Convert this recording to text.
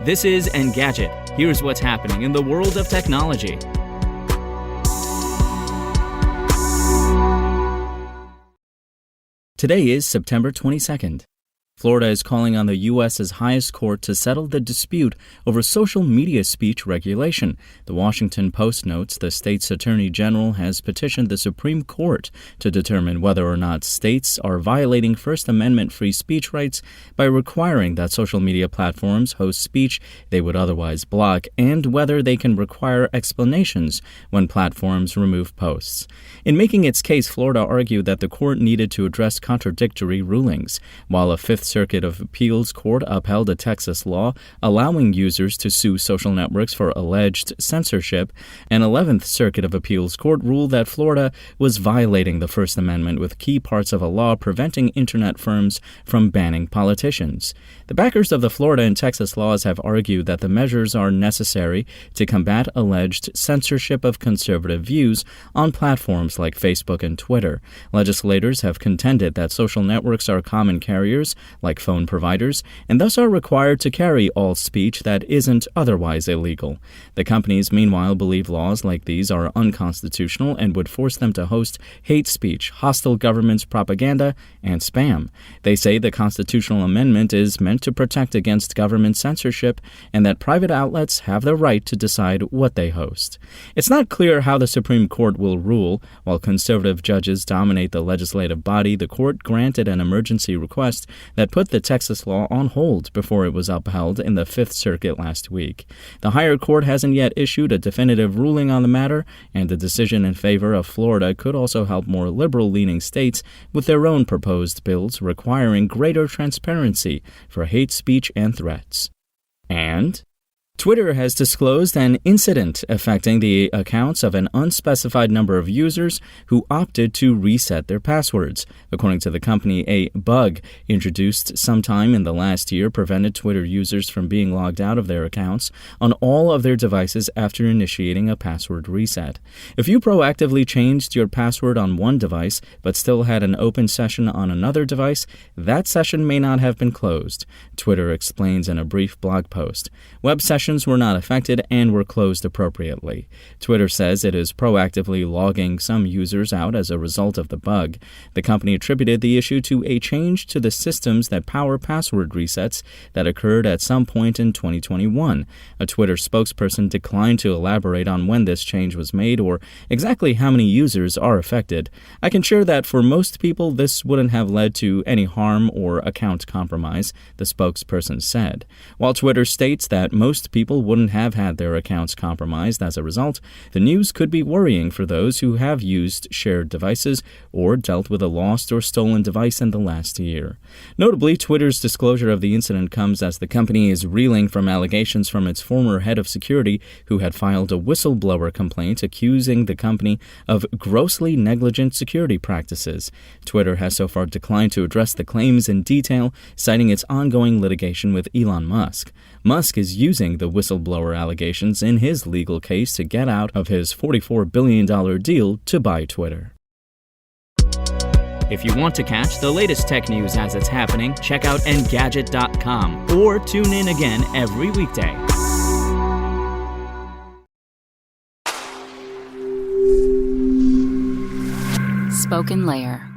This is Engadget. Here's what's happening in the world of technology. Today is September 22nd. Florida is calling on the U.S.'s highest court to settle the dispute over social media speech regulation. The Washington Post notes the state's attorney general has petitioned the Supreme Court to determine whether or not states are violating First Amendment free speech rights by requiring that social media platforms host speech they would otherwise block, and whether they can require explanations when platforms remove posts. In making its case, Florida argued that the court needed to address contradictory rulings, while a Fifth Circuit of Appeals Court upheld a Texas law allowing users to sue social networks for alleged censorship. An 11th Circuit of Appeals Court ruled that Florida was violating the First Amendment with key parts of a law preventing internet firms from banning politicians. The backers of the Florida and Texas laws have argued that the measures are necessary to combat alleged censorship of conservative views on platforms like Facebook and Twitter. Legislators have contended that social networks are common carriers like phone providers, and thus are required to carry all speech that isn't otherwise illegal. The companies, meanwhile, believe laws like these are unconstitutional and would force them to host hate speech, hostile government propaganda, and spam. They say the constitutional amendment is meant to protect against government censorship and that private outlets have the right to decide what they host. It's not clear how the Supreme Court will rule. While conservative judges dominate the legislative body, the court granted an emergency request that put the Texas law on hold before it was upheld in the Fifth Circuit last week. The higher court hasn't yet issued a definitive ruling on the matter, and the decision in favor of Florida could also help more liberal-leaning states with their own proposed bills requiring greater transparency for hate speech and threats. And Twitter has disclosed an incident affecting the accounts of an unspecified number of users who opted to reset their passwords. According to the company, a bug introduced sometime in the last year prevented Twitter users from being logged out of their accounts on all of their devices after initiating a password reset. If you proactively changed your password on one device but still had an open session on another device, that session may not have been closed, Twitter explains in a brief blog post. Web sessions were not affected and were closed appropriately. Twitter says it is proactively logging some users out as a result of the bug. The company attributed the issue to a change to the systems that power password resets that occurred at some point in 2021. A Twitter spokesperson declined to elaborate on when this change was made or exactly how many users are affected. I can share that for most people, this wouldn't have led to any harm or account compromise, the spokesperson said. While Twitter states that most people wouldn't have had their accounts compromised as a result, the news could be worrying for those who have used shared devices or dealt with a lost or stolen device in the last year. Notably, Twitter's disclosure of the incident comes as the company is reeling from allegations from its former head of security, who had filed a whistleblower complaint accusing the company of grossly negligent security practices. Twitter has so far declined to address the claims in detail, citing its ongoing litigation with Elon Musk. Musk is using the whistleblower allegations in his legal case to get out of his $44 billion deal to buy Twitter. If you want to catch the latest tech news as it's happening, check out Engadget.com or tune in again every weekday. Spoken Layer.